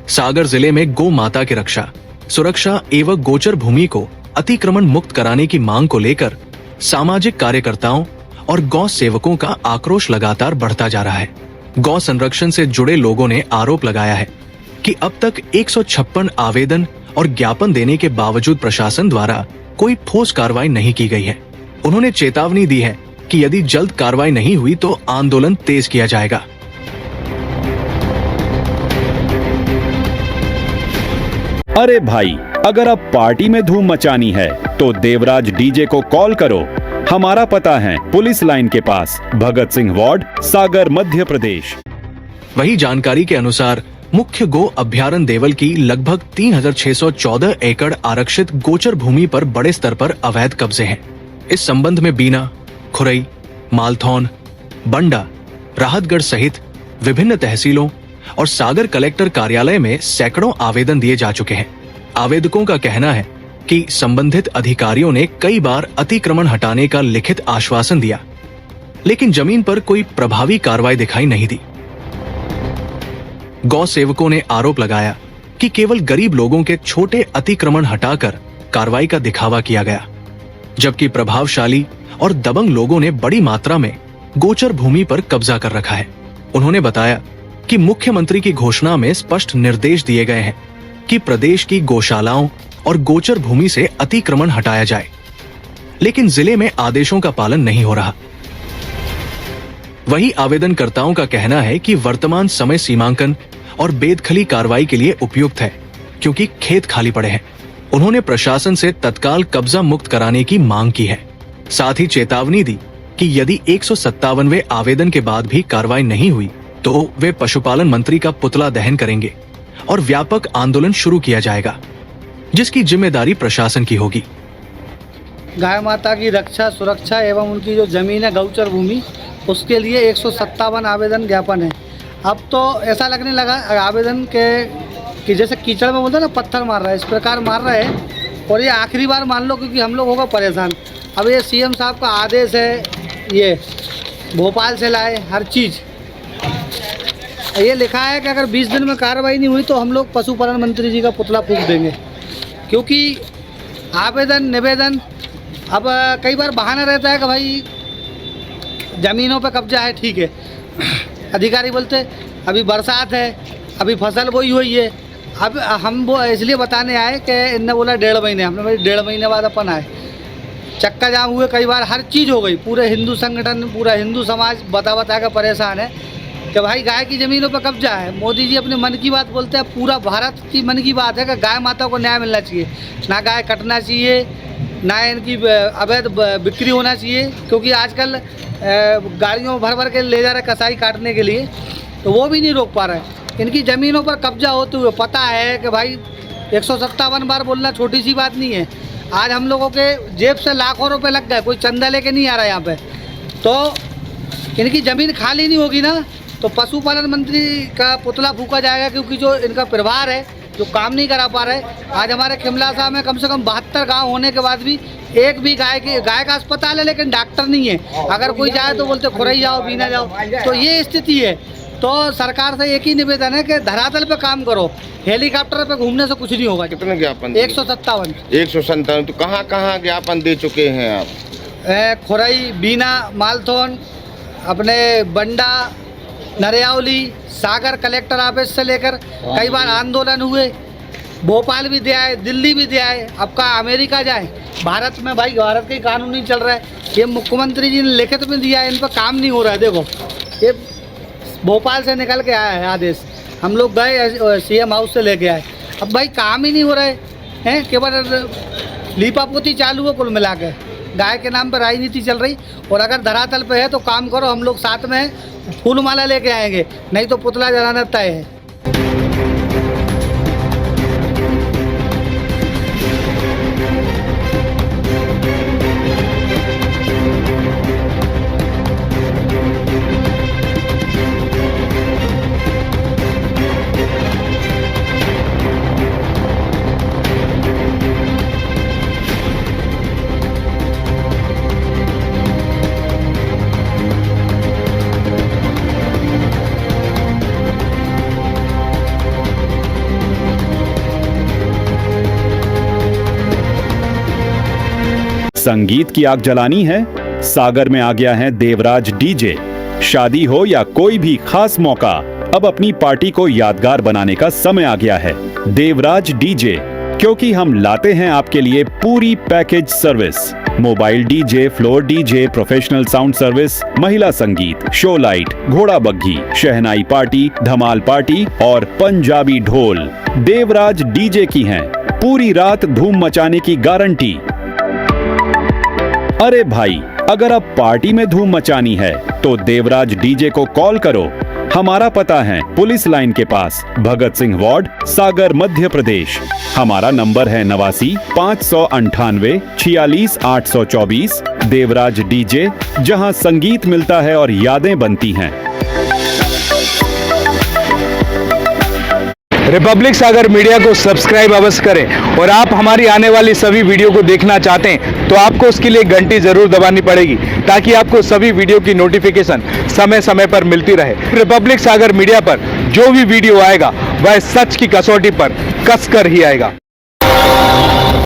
सागर जिले में गौ माता की रक्षा, सुरक्षा एवं गोचर भूमि को अतिक्रमण मुक्त कराने की मांग को लेकर सामाजिक कार्यकर्ताओं और गौ सेवकों का आक्रोश लगातार बढ़ता जा रहा है। गौ संरक्षण से जुड़े लोगों ने आरोप लगाया है कि अब तक 156 आवेदन और ज्ञापन देने के बावजूद प्रशासन द्वारा कोई ठोस कार्रवाई नहीं की गई है। उन्होंने चेतावनी दी है कि यदि जल्द कार्रवाई नहीं हुई तो आंदोलन तेज किया जाएगा। अरे भाई, अगर अब पार्टी में धूम मचानी है तो देवराज डीजे को कॉल करो। हमारा पता है पुलिस लाइन के पास, भगत सिंह वार्ड, सागर, मध्य प्रदेश। वही जानकारी के अनुसार मुख्य गो अभ्यारण्य देवल की लगभग 3614 एकड़ आरक्षित गोचर भूमि पर बड़े स्तर पर अवैध कब्जे हैं। इस संबंध में बीना, खुरई, मालथौन, बंडा, राहतगढ़ सहित विभिन्न तहसीलों और सागर कलेक्टर कार्यालय में सैकड़ों आवेदन दिए जा चुके हैं। आवेदकों का कहना है कि संबंधित अधिकारियों ने कई बार अतिक्रमण हटाने का लिखित आश्वासन दिया, लेकिन जमीन पर कोई प्रभावी कार्रवाई दिखाई नहीं दी। गौ सेवकों ने आरोप लगाया कि केवल गरीब लोगों के छोटे अतिक्रमण हटाकर कार्रवाई का दिखावा किया गया, जबकि प्रभावशाली और दबंग लोगों ने बड़ी मात्रा में गोचर भूमि पर कब्जा कर रखा है। उन्होंने बताया कि मुख्यमंत्री की घोषणा में स्पष्ट निर्देश दिए गए हैं कि प्रदेश की गौशालाओं और गोचर भूमि से अतिक्रमण हटाया जाए, लेकिन जिले में आदेशों का पालन नहीं हो रहा। वही आवेदनकर्ताओं का कहना है कि वर्तमान समय सीमांकन और बेदखली कार्रवाई के लिए उपयुक्त है, क्योंकि खेत खाली पड़े हैं। उन्होंने प्रशासन से तत्काल कब्जा मुक्त कराने की मांग की है। साथ ही चेतावनी दी कि यदि 157वें आवेदन के बाद भी कार्रवाई नहीं हुई तो वे पशुपालन मंत्री का पुतला दहन करेंगे और व्यापक आंदोलन शुरू किया जाएगा, जिसकी जिम्मेदारी प्रशासन की होगी। गाय माता की रक्षा, सुरक्षा एवं उनकी जो जमीन है गौचर भूमि, उसके लिए 157 आवेदन ज्ञापन है। अब तो ऐसा लगने लगा आवेदन के कि जैसे कीचड़ में बोलते हैं ना, पत्थर मार रहा है, इस प्रकार मार रहा है। और ये आखिरी बार मान लो, क्योंकि हम लोग होगा परेशान। अब ये सीएम साहब का आदेश है, ये भोपाल से लाए हर चीज़। ये लिखा है कि अगर 20 दिन में कार्रवाई नहीं हुई तो हम लोग पशुपालन मंत्री जी का पुतला फूंक देंगे, क्योंकि आवेदन निवेदन अब कई बार बहाना रहता है कि भाई ज़मीनों पे कब्जा है, ठीक है। अधिकारी बोलते अभी बरसात है, अभी फसल बोई हुई है। अब हम वो इसलिए बताने आए कि इनने बोला 1.5 महीने, हमने भाई 1.5 महीने बाद अपन आए। चक्का जाम हुए, कई बार हर चीज़ हो गई। पूरे हिंदू संगठन, पूरा हिंदू समाज बता कर परेशान है कि भाई गाय की ज़मीनों पर कब्जा है। मोदी जी अपने मन की बात बोलते हैं, पूरा भारत की मन की बात है कि गाय माता को न्याय मिलना चाहिए, ना गाय कटना चाहिए, ना इनकी अवैध बिक्री होना चाहिए। क्योंकि आजकल गाड़ियों भर भर के ले जा रहे कसाई काटने के लिए, तो वो भी नहीं रोक पा रहे। इनकी ज़मीनों पर कब्जा होते हुए पता है कि भाई 157 बार बोलना छोटी सी बात नहीं है। आज हम लोगों के जेब से लाखों रुपए लग गए, कोई चंदा लेके नहीं आ रहा यहाँ पे। तो इनकी ज़मीन खाली नहीं होगी ना, तो पशुपालन मंत्री का पुतला फूका जाएगा, क्योंकि जो इनका परिवार है जो काम नहीं करा पा रहे। आज हमारे खिमलासा में कम से कम 72 गांव होने के बाद भी एक भी गाय का अस्पताल है, लेकिन डॉक्टर नहीं है। अगर कोई जाए तो बोलते खुरई जाओ, बीना जाओ। तो ये स्थिति है। तो सरकार से एक ही निवेदन है कि धरातल पे काम करो, हेलीकॉप्टर पे घूमने से कुछ नहीं होगा। कितने ज्ञापन? 157। 157। तो कहाँ कहाँ ज्ञापन दे चुके हैं आप? खुरई, बीना, मालथौन, अपने बंडा, नरियावली, सागर कलेक्टर ऑफिस से लेकर कई बार आंदोलन हुए। भोपाल भी दिया है, दिल्ली भी दिया है। अब का अमेरिका जाए, भारत में भाई भारत के कानून नहीं चल रहा है। ये मुख्यमंत्री जी ने लिखित में दिया है, इन पर काम नहीं हो रहा है। देखो ये भोपाल से निकल के आया है आदेश, हम लोग गए सीएम हाउस से लेके आए। अब भाई काम ही नहीं हो रहे हैं, केवल लीपापोती चालू है। कुल मिला के गाय के नाम पर राजनीति चल रही। और अगर धरातल पे है तो काम करो, हम लोग साथ में फूल माला लेके आएंगे, नहीं तो पुतला जलाना तय है। संगीत की आग जलानी है? सागर में आ गया है देवराज डीजे। शादी हो या कोई भी खास मौका, अब अपनी पार्टी को यादगार बनाने का समय आ गया है। देवराज डीजे, क्योंकि हम लाते हैं आपके लिए पूरी package service. Mobile DJ, floor DJ, professional sound service, महिला संगीत, शो लाइट, घोड़ा बग्घी, शहनाई पार्टी, धमाल पार्टी और पंजाबी ढोल। देवराज डीजे की हैं पूरी रात धूम मचाने की गारंटी। अरे भाई, अगर अब पार्टी में धूम मचानी है तो देवराज डीजे को कॉल करो। हमारा पता है पुलिस लाइन के पास, भगत सिंह वार्ड, सागर, मध्य प्रदेश। हमारा नंबर है 89 598 46 824। देवराज डीजे, जहां संगीत मिलता है और यादें बनती हैं। रिपब्लिक सागर मीडिया को सब्सक्राइब अवश्य करें और आप हमारी आने वाली सभी वीडियो को देखना चाहते हैं तो आपको उसके लिए घंटी जरूर दबानी पड़ेगी ताकि आपको सभी वीडियो की नोटिफिकेशन समय समय पर मिलती रहे। रिपब्लिक सागर मीडिया पर जो भी वीडियो आएगा वह सच की कसौटी पर कसकर ही आएगा।